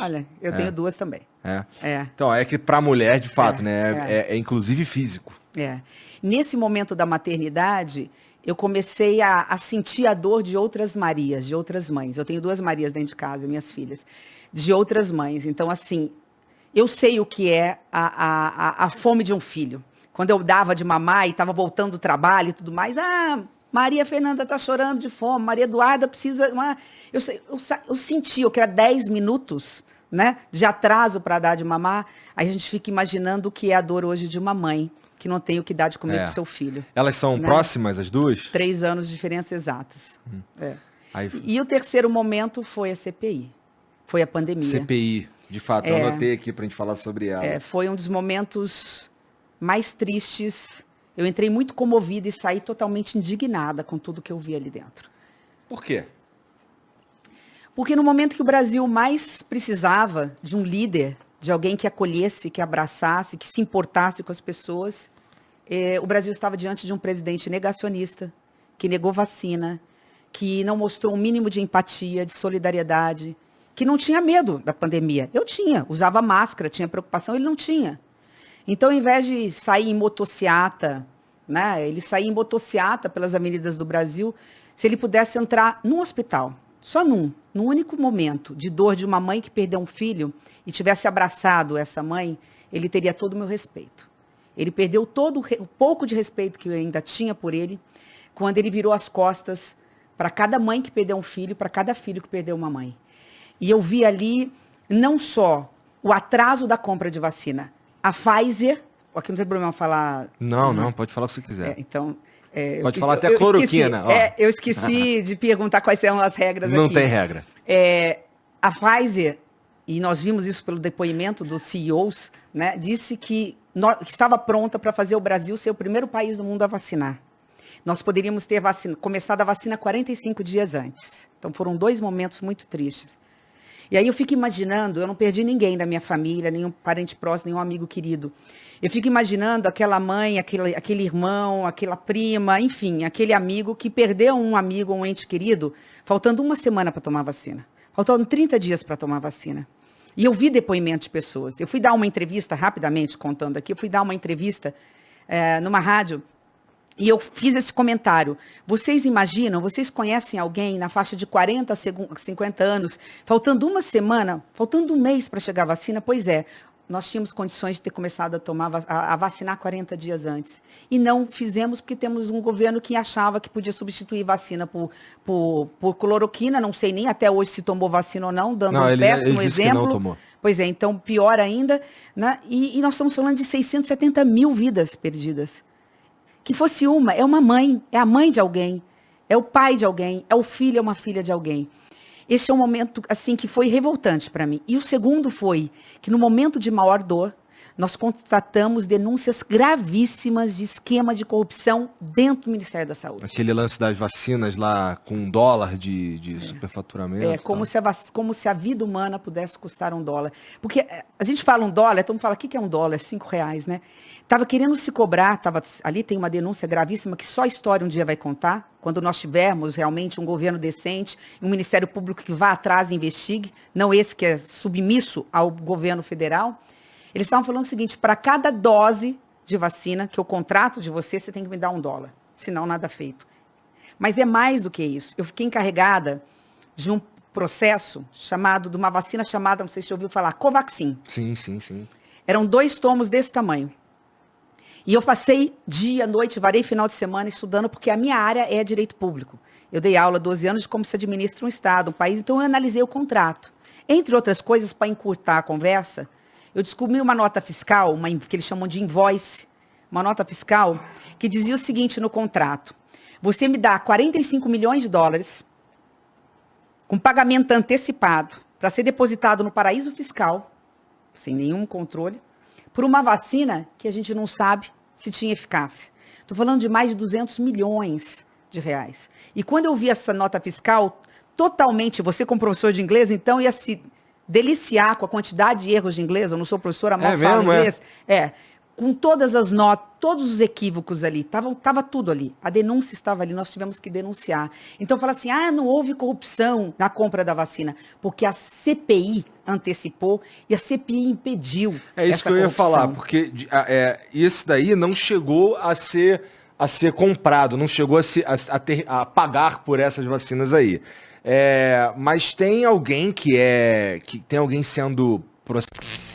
Olha, eu tenho duas também. Então, é que pra mulher, de fato, né? É inclusive físico. Nesse momento da maternidade, eu comecei a sentir a dor de outras Marias, de outras mães. Eu tenho duas Marias dentro de casa, minhas filhas, de outras mães. Então, assim, eu sei o que é a fome de um filho. Quando eu dava de mamar e estava voltando do trabalho e tudo mais, Maria Fernanda está chorando de fome, Maria Eduarda precisa... Eu senti que era 10 minutos, né, de atraso para dar de mamar. Aí a gente fica imaginando o que é a dor hoje de uma mãe que não tem o que dar de comer para o seu filho. Elas são próximas, as duas? 3 anos de diferença exatas. E o terceiro momento foi a CPI. Foi a pandemia. CPI, de fato, eu anotei aqui para a gente falar sobre ela. Foi um dos momentos mais tristes. Eu entrei muito comovida e saí totalmente indignada com tudo que eu vi ali dentro. Por quê? Porque no momento que o Brasil mais precisava de um líder, de alguém que acolhesse, que abraçasse, que se importasse com as pessoas, o Brasil estava diante de um presidente negacionista, que negou vacina, que não mostrou um mínimo de empatia, de solidariedade, que não tinha medo da pandemia. Eu tinha, usava máscara, tinha preocupação, ele não tinha. Então, ao invés de sair em motociata, né, ele saía em motociata pelas avenidas do Brasil, se ele pudesse entrar num hospital, só num único momento de dor de uma mãe que perdeu um filho e tivesse abraçado essa mãe, ele teria todo o meu respeito. Ele perdeu todo o pouco de respeito que eu ainda tinha por ele, quando ele virou as costas para cada mãe que perdeu um filho, para cada filho que perdeu uma mãe. E eu vi ali não só o atraso da compra de vacina, a Pfizer, aqui não tem problema falar... Não, pode falar o que você quiser. Pode falar até cloroquina. Eu esqueci de perguntar quais são as regras aqui. Não tem regra. A Pfizer, e nós vimos isso pelo depoimento dos CEOs, né, disse que estava pronta para fazer o Brasil ser o primeiro país do mundo a vacinar. Nós poderíamos ter começado a vacina 45 dias antes. Então foram 2 momentos muito tristes. E aí eu fico imaginando, eu não perdi ninguém da minha família, nenhum parente próximo, nenhum amigo querido. Eu fico imaginando aquela mãe, aquele irmão, aquela prima, enfim, aquele amigo que perdeu um amigo, um ente querido, faltando 1 semana para tomar vacina. Faltando 30 dias para tomar vacina. E eu vi depoimento de pessoas. Eu fui dar uma entrevista, rapidamente contando aqui, eu fui dar uma entrevista numa rádio, e eu fiz esse comentário. Vocês imaginam, vocês conhecem alguém na faixa de 40 a 50 anos, faltando 1 semana, faltando 1 mês para chegar a vacina? Pois é, nós tínhamos condições de ter começado a vacinar 40 dias antes. E não fizemos porque temos um governo que achava que podia substituir vacina por cloroquina. Não sei nem até hoje se tomou vacina ou não, dando um péssimo exemplo. Que não tomou. Pois é, então pior ainda. Né? E nós estamos falando de 670 mil vidas perdidas. Que fosse é uma mãe, é a mãe de alguém, é o pai de alguém, é o filho, é uma filha de alguém. Esse é um momento assim que foi revoltante para mim. E o segundo foi que no momento de maior dor, nós constatamos denúncias gravíssimas de esquema de corrupção dentro do Ministério da Saúde. Aquele lance das vacinas lá com $1 de superfaturamento. Como se a vida humana pudesse custar $1. Porque a gente fala $1, todo mundo fala, o que é $1? R$5, né? Estava querendo se cobrar, ali tem uma denúncia gravíssima que só a história um dia vai contar, quando nós tivermos realmente um governo decente, um Ministério Público que vá atrás e investigue, não esse que é submisso ao governo federal. Eles estavam falando o seguinte, para cada dose de vacina que eu contrato de você tem que me dar $1, senão nada feito. Mas é mais do que isso. Eu fiquei encarregada de um processo de uma vacina chamada, não sei se você ouviu falar, Covaxin. Sim. Eram 2 tomos desse tamanho. E eu passei dia, noite, varei final de semana estudando, porque a minha área é direito público. Eu dei aula há 12 anos de como se administra um Estado, um país, então eu analisei o contrato. Entre outras coisas, para encurtar a conversa, eu descobri uma nota fiscal, que eles chamam de invoice, uma nota fiscal, que dizia o seguinte no contrato. Você me dá $45 milhões com pagamento antecipado para ser depositado no paraíso fiscal, sem nenhum controle, por uma vacina que a gente não sabe se tinha eficácia. Estou falando de mais de R$200 milhões. E quando eu vi essa nota fiscal, totalmente, você como professor de inglês, então ia se deliciar com a quantidade de erros de inglês, eu não sou professora, mal falo inglês. com todas as notas, todos os equívocos ali, tava tudo ali. A denúncia estava ali, nós tivemos que denunciar. Então fala assim, não houve corrupção na compra da vacina, porque a CPI antecipou e a CPI impediu. É isso que eu ia falar, porque isso daí não chegou a ser comprado, não chegou a pagar por essas vacinas aí. Mas tem alguém tem alguém sendo processado